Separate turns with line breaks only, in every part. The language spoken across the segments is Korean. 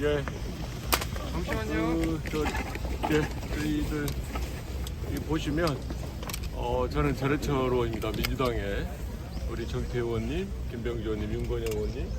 예.
잠시만요.
저희들 보시면 저는 절해철호입니다. 민주당의 우리 정태 의원님, 김병주 의원님, 윤건영 의원님,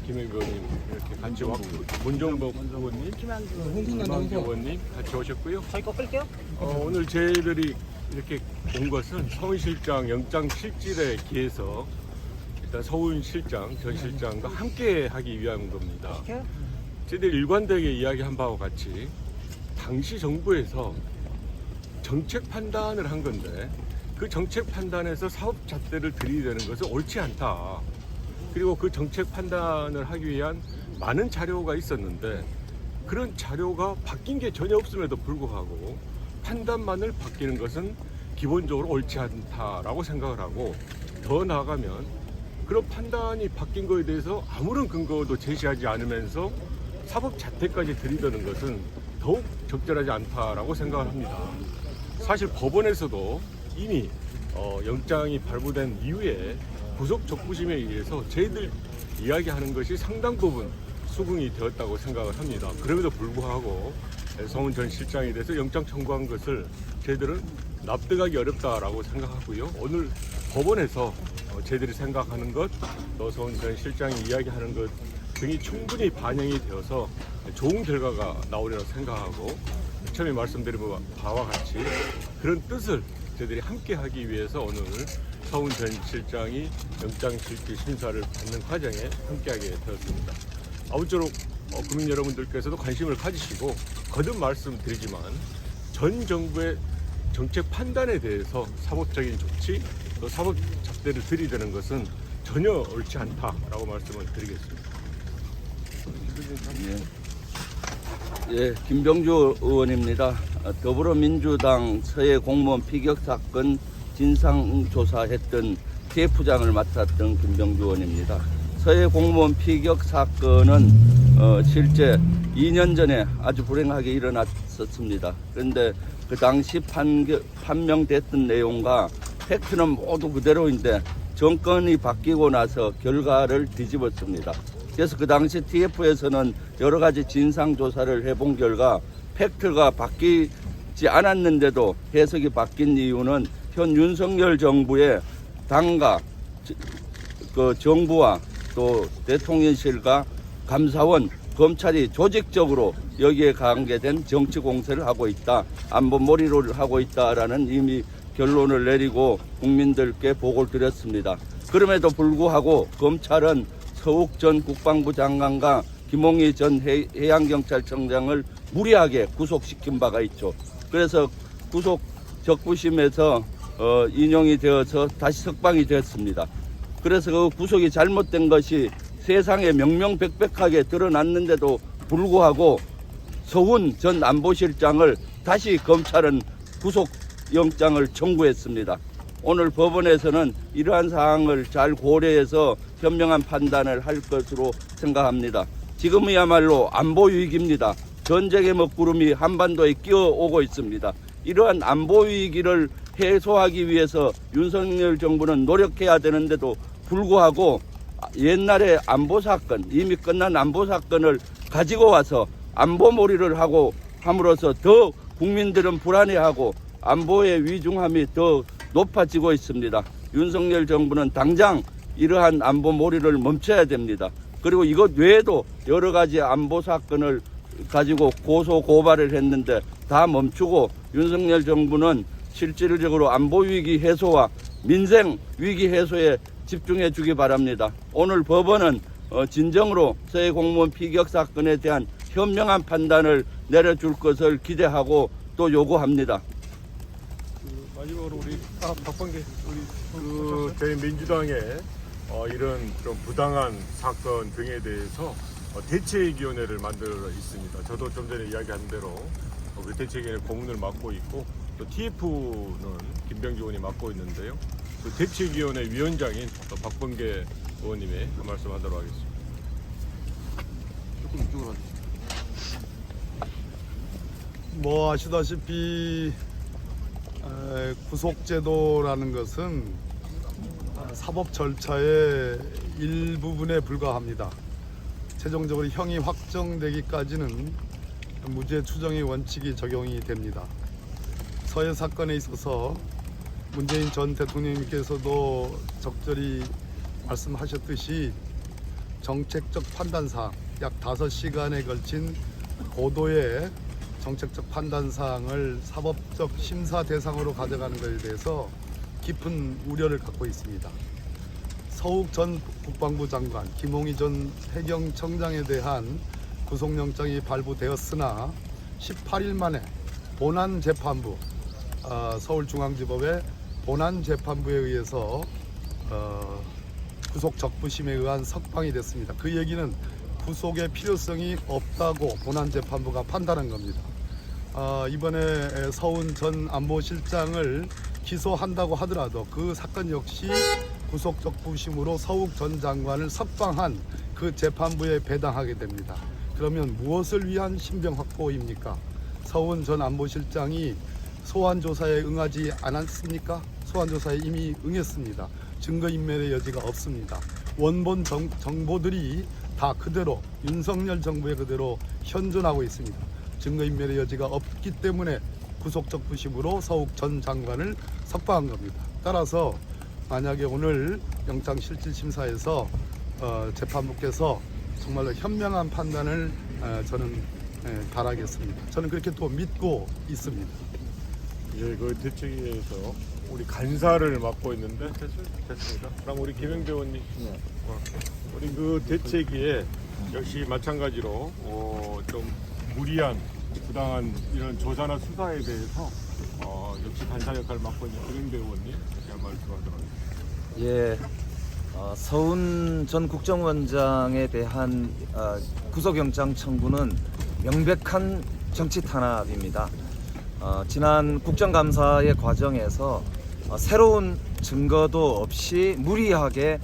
김영규 의원님 이렇게 같이 왔고, 문정복 의원님, 김한규 의원님 같이 오셨고요.
저희 거 끌게요.
오늘 저희들이 이렇게 온 것은 서울실장 영장 실질에 기해서 일단 서울실장, 전 실장과 함께 하기 위한 겁니다. 저희들이 일관되게 이야기한 바와 같이 당시 정부에서 정책 판단을 한 건데 그 정책 판단에서 사업 잣대를 들이대는 것은 옳지 않다. 그리고 그 정책 판단을 하기 위한 많은 자료가 있었는데 그런 자료가 바뀐 게 전혀 없음에도 불구하고 판단만을 바뀌는 것은 기본적으로 옳지 않다라고 생각을 하고, 더 나아가면 그런 판단이 바뀐 거에 대해서 아무런 근거도 제시하지 않으면서 사법 자퇴까지 들이대는 것은 더욱 적절하지 않다라고 생각을 합니다. 사실 법원에서도 이미 영장이 발부된 이후에 구속 적부심에 의해서 저희들 이야기하는 것이 상당 부분 수긍이 되었다고 생각을 합니다. 그럼에도 불구하고 성훈 전 실장에 대해서 영장 청구한 것을 저희들은 납득하기 어렵다라고 생각하고요. 오늘 법원에서 저희들이 생각하는 것, 또 성훈 전 실장이 이야기하는 것 등이 충분히 반영이 되어서 좋은 결과가 나오리라고 생각하고, 처음에 말씀드린 바와 같이 그런 뜻을 저희들이 함께 하기 위해서 오늘 서훈 전 실장이 영장 실질 심사를 받는 과정에 함께하게 되었습니다. 아무쪼록 국민 여러분들께서도 관심을 가지시고, 거듭 말씀드리지만 전 정부의 정책 판단에 대해서 사법적인 조치, 또 사법 잣대를 들이대는 것은 전혀 옳지 않다라고 말씀을 드리겠습니다.
예, 김병주 의원입니다. 더불어민주당 서해 공무원 피격 사건 진상조사했던 TF장을 맡았던 김병주 의원입니다. 서해 공무원 피격 사건은 실제 2년 전에 아주 불행하게 일어났었습니다. 그런데 그 당시 판명됐던 내용과 팩트는 모두 그대로인데 정권이 바뀌고 나서 결과를 뒤집었습니다. 그래서 그 당시 TF에서는 여러 가지 진상조사를 해본 결과 팩트가 바뀌지 않았는데도 해석이 바뀐 이유는 현 윤석열 정부의 당과 그 정부와 또 대통령실과 감사원, 검찰이 조직적으로 여기에 관계된 정치 공세를 하고 있다, 안보몰이를 하고 있다라는 이미 결론을 내리고 국민들께 보고를 드렸습니다. 그럼에도 불구하고 검찰은 서욱 전 국방부 장관과 김홍희 전 해양경찰청장을 무리하게 구속시킨 바가 있죠. 그래서 구속 적부심에서 인용이 되어서 다시 석방이 됐습니다. 그래서 그 구속이 잘못된 것이 세상에 명명백백하게 드러났는데도 불구하고 서훈 전 안보실장을 다시 검찰은 구속영장을 청구했습니다. 오늘 법원에서는 이러한 사항을 잘 고려해서 현명한 판단을 할 것으로 생각합니다. 지금이야말로 안보 위기입니다. 전쟁의 먹구름이 한반도에 끼어오고 있습니다. 이러한 안보 위기를 해소하기 위해서 윤석열 정부는 노력해야 되는데도 불구하고 옛날에 안보 사건, 이미 끝난 안보 사건을 가지고 와서 안보몰이를 하고 함으로써 더 국민들은 불안해하고 안보의 위중함이 더 높아지고 있습니다. 윤석열 정부는 당장 이러한 안보몰이를 멈춰야 됩니다. 그리고 이것 외에도 여러 가지 안보 사건을 가지고 고소 고발을 했는데 다 멈추고 윤석열 정부는 실질적으로 안보 위기 해소와 민생 위기 해소에 집중해 주기 바랍니다. 오늘 법원은 진정으로 서해 공무원 피격 사건에 대한 현명한 판단을 내려줄 것을 기대하고 또 요구합니다.
마지막으로 우리 박범계 우리 저희 민주당의 이런 좀 부당한 사건 등에 대해서 대책위원회를 만들어 있습니다. 저도 좀 전에 이야기한 대로 그 대책위원회 고문을 맡고 있고, 또 TF는 김병주 의원이 맡고 있는데요. 그 대책위원회 위원장인 박범계 의원님의 그 말씀하도록 하겠습니다.
조금 이쪽으로 와주세요.
뭐 아시다시피 구속제도라는 것은 사법 절차의 일부분에 불과합니다. 최종적으로 형이 확정되기까지는 무죄 추정의 원칙이 적용이 됩니다. 서해 사건에 있어서 문재인 전 대통령님께서도 적절히 말씀하셨듯이 정책적 판단사항, 약 5시간에 걸친 고도의 정책적 판단사항을 사법적 심사 대상으로 가져가는 것에 대해서 깊은 우려를 갖고 있습니다. 서욱 전 국방부 장관, 김홍희 전 해경청장에 대한 구속영장이 발부되었으나 18일 만에 본안재판부, 서울중앙지법의 본안재판부에 의해서 구속 적부심에 의한 석방이 됐습니다. 그 얘기는 구속의 필요성이 없다고 본안재판부가 판단한 겁니다. 이번에 서훈 전 안보실장을 기소한다고 하더라도 그 사건 역시 구속 적부심으로 서욱 전 장관을 석방한 그 재판부에 배당하게 됩니다. 그러면 무엇을 위한 신병 확보입니까? 서훈 전 안보실장이 소환조사에 응하지 않았습니까? 소환조사에 이미 응했습니다. 증거인멸의 여지가 없습니다. 원본 정보들이 다 그대로 윤석열 정부의 그대로 현존하고 있습니다. 증거인멸의 여지가 없기 때문에 구속적부심으로 서욱 전 장관을 석방한 겁니다. 따라서 만약에 오늘 영장실질심사에서 재판부께서 정말로 현명한 판단을 저는 바라겠습니다. 저는 그렇게 또 믿고 있습니다.
예, 그 대책위에서 우리 간사를 맡고 있는데 됐습니다. 그럼 우리 김영재 의원님, 우리 그 대책위에 역시 마찬가지로 좀 무리한 부당한 이런 조사나 수사에 대해서 역시 간사 역할을 맡고 있는 김영재 의원님 제가 말씀하도록 하겠습니다.
예, 서훈 전 국정원장에 대한 구속영장 청구는 명백한 정치 탄압입니다. 지난 국정감사의 과정에서 새로운 증거도 없이 무리하게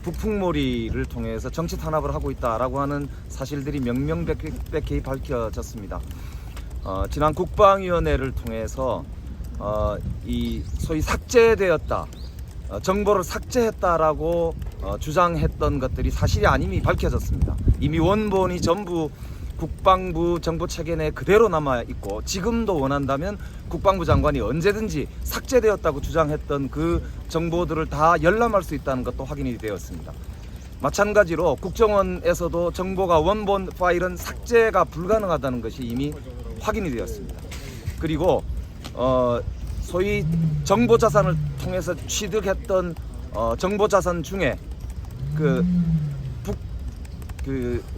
북풍몰이를 통해서 정치 탄압을 하고 있다라고 하는 사실들이 명명백백히 밝혀졌습니다. 지난 국방위원회를 통해서 이 소위 삭제되었다, 정보를 삭제했다라고 주장했던 것들이 사실이 아님이 밝혀졌습니다. 이미 원본이 전부 국방부 정보체계 내에 그대로 남아있고, 지금도 원한다면 국방부 장관이 언제든지 삭제되었다고 주장했던 그 정보들을 다 열람할 수 있다는 것도 확인이 되었습니다. 마찬가지로 국정원에서도 정보가 원본 파일은 삭제가 불가능하다는 것이 이미 확인이 되었습니다. 그리고 소위 정보자산을 통해서 취득했던 정보자산 중에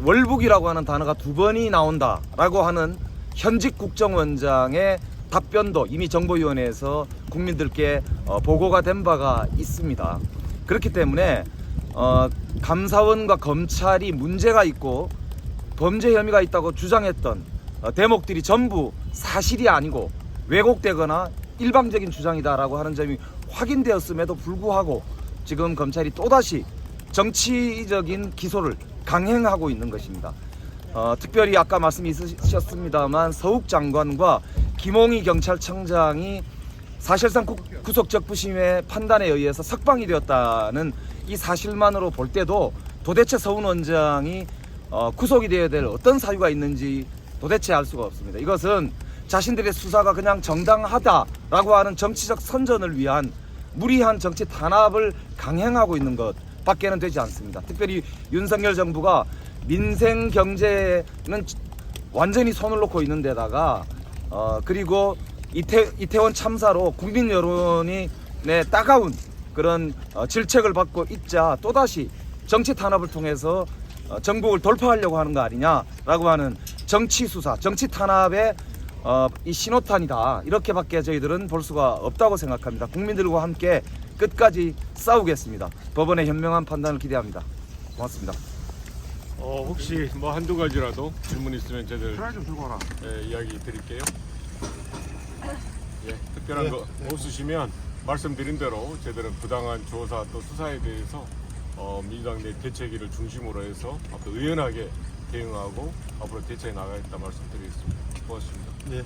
월북이라고 하는 단어가 2번이 나온다라고 하는 현직 국정원장의 답변도 이미 정보위원회에서 국민들께 보고가 된 바가 있습니다. 그렇기 때문에 감사원과 검찰이 문제가 있고 범죄 혐의가 있다고 주장했던 대목들이 전부 사실이 아니고 왜곡되거나 일방적인 주장이다라고 하는 점이 확인되었음에도 불구하고 지금 검찰이 또다시 정치적인 기소를 강행하고 있는 것입니다. 특별히 아까 말씀이 있으셨습니다만 서욱 장관과 김홍희 경찰청장이 사실상 구속적부심의 판단에 의해서 석방이 되었다는 이 사실만으로 볼 때도 도대체 서훈 원장이 구속이 되어야 될 어떤 사유가 있는지 도대체 알 수가 없습니다. 이것은 자신들의 수사가 그냥 정당하다라고 하는 정치적 선전을 위한 무리한 정치 탄압을 강행하고 있는 것 밖에는 되지 않습니다. 특별히 윤석열 정부가 민생 경제는 완전히 손을 놓고 있는 데다가 그리고 이태원 참사로 국민 여론이 따가운 그런 질책을 받고 있자 또다시 정치 탄압을 통해서 정국을 돌파하려고 하는 거 아니냐라고 하는 정치 수사, 정치 탄압의 이 신호탄이다, 이렇게밖에 저희들은 볼 수가 없다고 생각합니다. 국민들과 함께 끝까지 싸우겠습니다. 법원의 현명한 판단을 기대합니다. 고맙습니다.
혹시 뭐 한두 가지라도 질문 있으면 저희들
좀 들고 와라.
이야기 드릴게요. 예, 특별한 거 없으시면 말씀드린 대로 저희들은 부당한 조사 또 수사에 대해서 민주당 내 대책위를 중심으로 해서 앞으로 의연하게 대응하고 앞으로 대책에 나가겠다 말씀드리겠습니다. 고맙습니다.
네.